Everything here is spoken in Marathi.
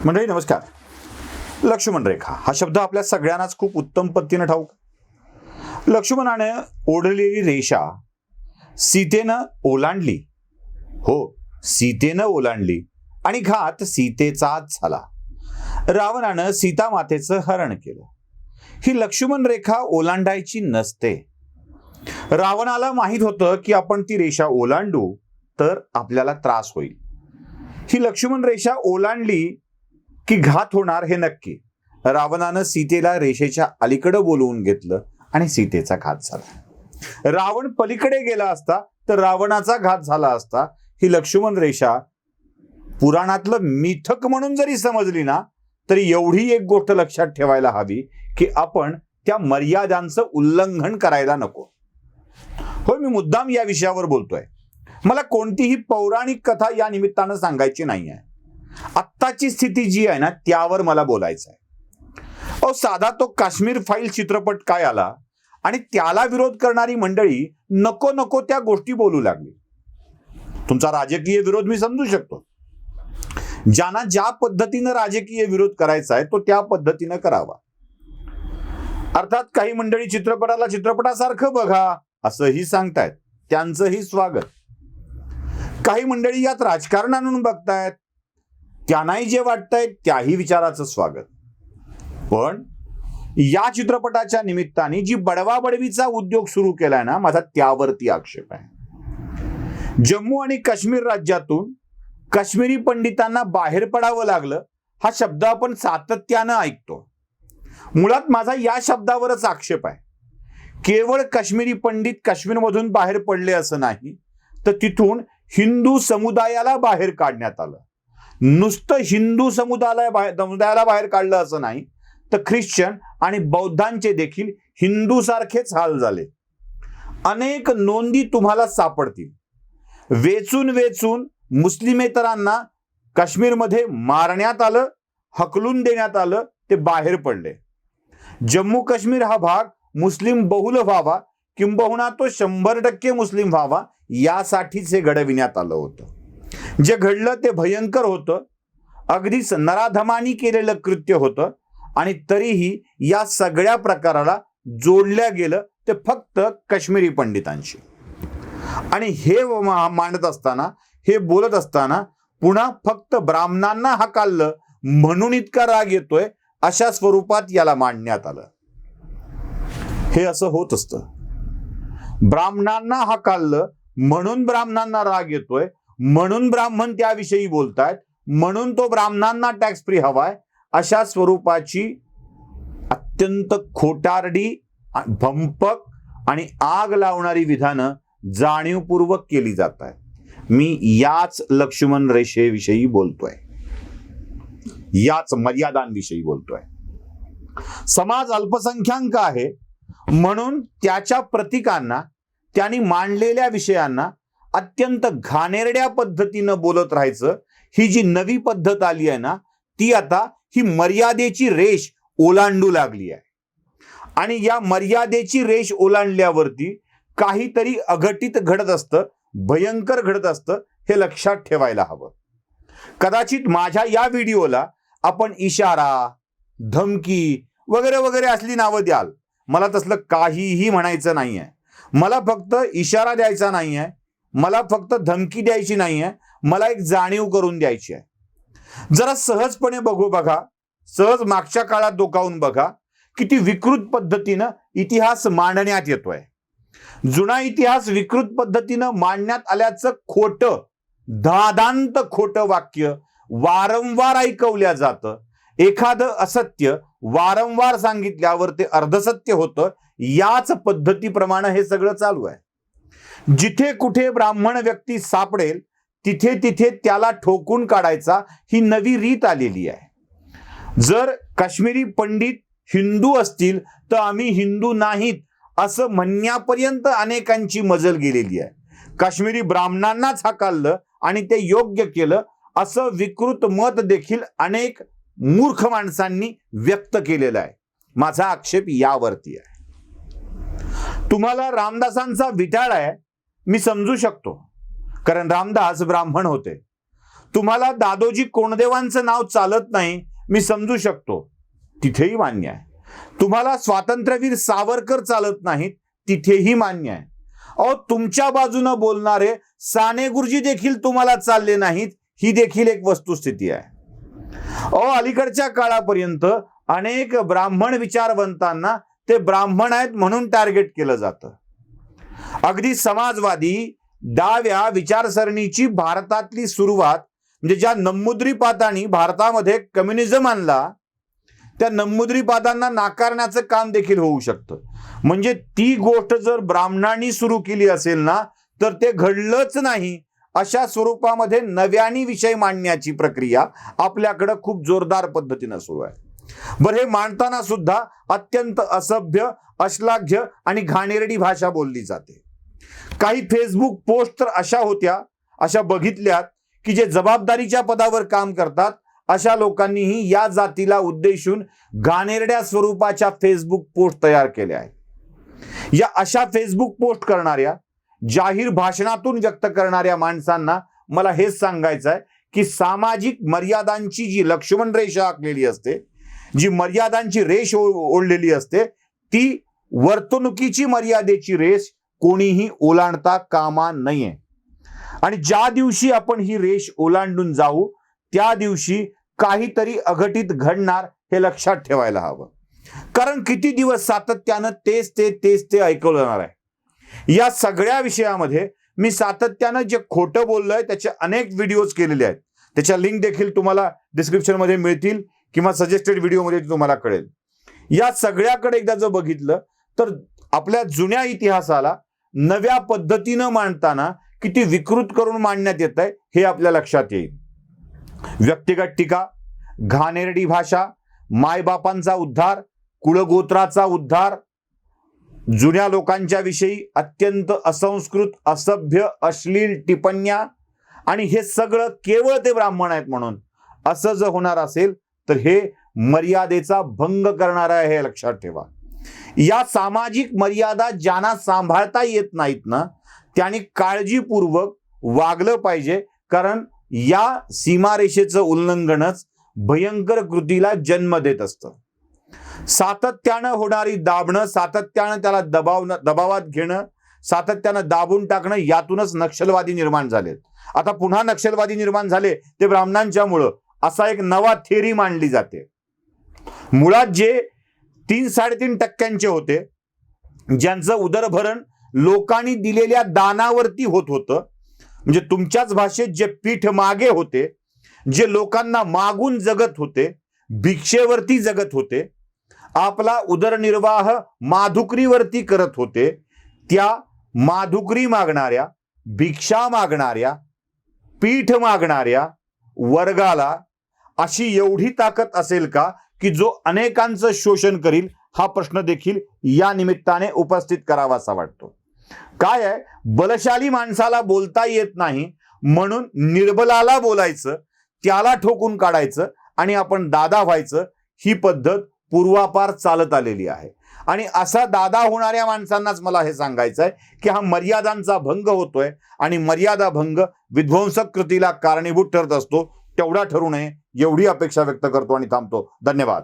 मंडळी नमस्कार. लक्ष्मण रेखा हा शब्द आपल्या सगळ्यांनाच खूप उत्तम पद्धतीने ठाऊक. लक्ष्मणाने ओढलेली रेषा सीतेनं ओलांडली. हो, सीतेनं ओलांडली आणि घात सीतेचाच झाला. रावणानं सीता मातेचं हरण केलं. ही लक्ष्मण रेखा ओलांडायची नसते. रावणाला माहित होतं की आपण ती रेषा ओलांडू तर आपल्याला त्रास होईल. ही लक्ष्मण रेषा ओलांडली की घात होणार हे नक्की. रावणानं सीतेला रेषेच्या अलीकडे बोलवून घेतलं आणि सीतेचा घात झाला. रावण पलीकडे गेला असता तर रावणाचा घात झाला असता. ही लक्ष्मण रेषा पुराणातलं मिथक म्हणून जरी समजली ना तरी एवढी एक गोष्ट लक्षात ठेवायला हवी की आपण त्या मर्यादांचं उल्लंघन करायला नको. होय, मी मुद्दाम या विषयावर बोलतोय. मला कोणतीही पौराणिक कथा या निमित्तानं सांगायची नाही आहे. आत्ताची स्थिती जी आहे ना त्यावर मला बोलायचं आहे. साधा तो काश्मीर फाईल चित्रपट काय आला आणि त्याला विरोध करणारी मंडळी नको नको त्या गोष्टी बोलू लागली. तुमचा राजकीय विरोध मी समजू शकतो. ज्यांना ज्या पद्धतीनं राजकीय विरोध करायचा आहे तो त्या पद्धतीनं करावा. अर्थात काही मंडळी चित्रपटाला चित्रपटासारखं बघा असंही सांगतायत, त्यांचंही स्वागत. काही मंडळी यात राजकारण आणून बघतायत, त्यांनाही जे वाटतंय त्याही विचाराचं स्वागत. पण या चित्रपटाच्या निमित्ताने जी बडवाबडवीचा उद्योग सुरू केलाय ना, माझा त्यावरती आक्षेप आहे. जम्मू आणि काश्मीर राज्यातून काश्मीरी पंडितांना बाहेर पडावं लागलं हा शब्द आपण सातत्यानं ऐकतो. मुळात माझा या शब्दावरच आक्षेप आहे. केवळ काश्मीरी पंडित काश्मीरमधून बाहेर पडले असं नाही, तर तिथून हिंदू समुदायाला बाहेर काढण्यात आलं. नुसतं हिंदू समुदायाला बाहेर काढलं असं नाही, तर ख्रिश्चन आणि बौद्धांचे देखील हिंदू सारखेच हाल झाले. अनेक नोंदी तुम्हाला सापडतील. वेचून वेचून मुस्लिमेतरांना काश्मीरमध्ये मारण्यात आलं, हकलून देण्यात आलं, ते बाहेर पडले. जम्मू काश्मीर हा भाग मुस्लिम बहुल व्हावा, किंबहुना तो 100% मुस्लिम व्हावा यासाठीच हे घडविण्यात आलं होतं. जे घडलं ते भयंकर होतं, अगदीच नराधमानी केलेलं कृत्य होतं. आणि तरीही या सगळ्या प्रकाराला जोडल्या गेलं ते फक्त काश्मीरी पंडितांशी. आणि हे मांडत असताना, हे बोलत असताना पुन्हा फक्त ब्राह्मणांना हाकाललं म्हणून इतका राग येतोय अशा स्वरूपात याला मांडण्यात आलं. हे असं होत असतं. ब्राह्मणांना हाकाललं म्हणून ब्राह्मणांना राग येतोय, म्हणून ब्राह्मण त्याविषयी बोलतायत, म्हणून तो ब्राह्मणांना टॅक्स फ्री हवाय, अशा स्वरूपाची अत्यंत खोटारडी, भंपक आणि आग लावणारी विधानं जाणीवपूर्वक केली जात आहेत. मी याच लक्ष्मण रेषेविषयी बोलतोय, याच मर्यादांविषयी बोलतोय. समाज अल्पसंख्याक आहे म्हणून त्याच्या प्रतीकांना, त्यांनी मांडलेल्या विषयांना अत्यंत घाणेरड्या पद्धतीनं बोलत राहायचं. ही जी नवी पद्धत आली आहे ना, ती आता ही मर्यादेची रेष ओलांडू लागली आहे. आणि या मर्यादेची रेष ओलांडल्यावरती काहीतरी अघटित घडत असतं, भयंकर घडत असतं, हे लक्षात ठेवायला हवं. कदाचित माझ्या या व्हिडिओला आपण इशारा, धमकी वगैरे वगैरे असली नावं द्याल. मला तसलं काहीही म्हणायचं नाहीये. मला फक्त इशारा द्यायचा नाहीये, मला फक्त धमकी द्यायची नाहीये, मला एक जाणीव करून द्यायची आहे. जरा सहजपणे बघा, सहज मागच्या काळात डोकावून बघा, किती विकृत पद्धतीनं इतिहास मांडण्यात येतोय. जुना इतिहास विकृत पद्धतीनं मांडण्यात आल्याचं खोटं, दादांत खोटं वाक्य वारंवार ऐकवल्या जातं. एखादं असत्य वारंवार सांगितल्यावर ते अर्धसत्य होतं. याच पद्धतीप्रमाणे हे सगळं चालू आहे. जिथे कुठे ब्राह्मण व्यक्ती सापडेल तिथे तिथे त्याला ठोकून काढायचा ही नवी रीत आलेली आहे. जर काश्मीरी पंडित हिंदू असतील तर आम्ही हिंदू नाहीत असं म्हणण्यापर्यंत अनेकांची मजल गेलेली आहे. काश्मीरी ब्राह्मणांनाच हाकाललं आणि ते योग्य केलं असं विकृत मत देखील अनेक मूर्ख माणसांनी व्यक्त केलेलं आहे. माझा आक्षेप यावरती आहे. तुम्हाला रामदासांचा विटाळ आहे मी समजू शकतो, कारण रामदास ब्राह्मण होते. तुम्हाला दादोजी कोंडदेवांचं नाव चालत नाही, मी समजू शकतो, तिथेही मान्य आहे. तुम्हाला स्वातंत्र्यवीर सावरकर चालत नाहीत, तिथेही मान्य आहे. अहो, तुमच्या बाजूने बोलणारे साने गुरुजी देखील तुम्हाला चालले नाहीत, ही देखील एक वस्तुस्थिती आहे. अहो, अलीकडच्या काळापर्यंत अनेक ब्राह्मण विचारवंतांना ते ब्राह्मण आहेत म्हणून टार्गेट केलं जातं. अगदी समाजवादी डाव्या विचारसरणीची भारतातली सुरुवात म्हणजे ज्या नम्मुद्रीपादांनी भारतामध्ये कम्युनिझम आणला, त्या नम्मुद्रीपादांना नाकारण्याचं काम देखील होऊ शकतं. म्हणजे ती गोष्ट जर ब्राह्मणांनी सुरू केली असेल ना, तर ते घडलंच नाही अशा स्वरूपामध्ये नव्याने विषय मांडण्याची प्रक्रिया आपल्याकडे खूप जोरदार पद्धतीनं सुरू आहे. बरं, हे मांडताना सुद्धा अत्यंत असभ्य, अश्लाघ्य आणि घाणेरडी भाषा बोलली जाते. काही फेसबुक पोस्ट तर अशा होत्या, अशा बघितल्यात की जे जबाबदारीच्या पदावर काम करतात अशा लोकांनीही या जातीला उद्देशून घाणेरड्या स्वरूपाच्या फेसबुक पोस्ट तयार केल्या आहेत. या अशा फेसबुक पोस्ट करणाऱ्या, जाहीर भाषणातून व्यक्त करणाऱ्या माणसांना मला हेच सांगायचं आहे की सामाजिक मर्यादांची जी लक्ष्मण रेषा आखलेली असते, जी मर्यादांची रेष ओढलेली असते, ती वर्तणुकीची मर्यादेची रेष कोणीही ओलांडता कामा नये. आणि ज्या दिवशी आपण ही रेष ओलांडून जाऊ त्या दिवशी काहीतरी अघटित घडणार हे लक्षात ठेवायला हवं. कारण किती दिवस सातत्यानं तेच ते ऐकवलं जाणार आहे. या सगळ्या विषयामध्ये मी सातत्यानं जे खोटं बोललोय त्याचे अनेक व्हिडिओज केलेले आहेत. त्याच्या लिंक देखील तुम्हाला डिस्क्रिप्शन मध्ये मिळतील किंवा सजेस्टेड व्हिडिओमध्ये तुम्हाला कळेल. या सगळ्याकडे एकदा जर बघितलं तर आपल्या जुन्या इतिहासाला नव्या पद्धतीनं मांडताना किती विकृत करून मांडण्यात येत आहे हे आपल्या लक्षात येईल. व्यक्तिगत टीका, घाणेरडी भाषा, मायबापांचा उद्धार, कुळगोत्राचा उद्धार, जुन्या लोकांच्या विषयी अत्यंत असंस्कृत, असभ्य, अश्लील टिप्पण्या, आणि हे सगळं केवळ ते ब्राह्मण आहेत म्हणून असं जर होणार असेल तर हे मर्यादेचा भंग करणार आहे हे लक्षात ठेवा. या सामाजिक मर्यादा ज्यांना सांभाळता येत नाहीत ना, त्यांनी काळजीपूर्वक वागलं पाहिजे. कारण या सीमारेषेचं उल्लंघनच भयंकर कृतीला जन्म देत असतं. सातत्यानं होणारी दाबणं, सातत्यानं त्याला दबावात घेणं, सातत्यानं दाबून टाकणं, यातूनच नक्षलवादी निर्माण झालेत. आता पुन्हा नक्षलवादी निर्माण झाले ते ब्राह्मणांच्यामुळं, असा एक नवा थेअरी मांडली जाते. मुळात जे 3-3.5% होते, ज्यांचं उदरभरण लोकांनी दिलेल्या दानावरती होत होतं, म्हणजे तुमच्याच भाषेत जे पीठ मागे होते, जे लोकांना मागून जगत होते, भिक्षेवरती जगत होते, आपला उदरनिर्वाह माधुकरीवरती करत होते, त्या माधुकरी मागणाऱ्या, भिक्षा मागणाऱ्या, पीठ मागणाऱ्या वर्गाला अशी एवढी ताकद असेल का की जो अनेकांचं शोषण करील, हा प्रश्न देखील या निमित्ताने उपस्थित करावासा वाटतो. काय आहे, बलशाली माणसाला बोलता येत नाही म्हणून निर्बलाला बोलायचं, त्याला ठोकून काढायचं आणि आपण दादा व्हायचं, ही पद्धत पूर्वापार चालत आलेली आहे. आणि असा दादा होणाऱ्या माणसांनाच मला हे सांगायचं आहे की हा मर्यादांचा भंग होतोय आणि मर्यादा भंग विध्वंसक कृतीला कारणीभूत ठरत असतो. तेवढा ठरू नये एवढी अपेक्षा व्यक्त करतो आणि थांबतो. धन्यवाद.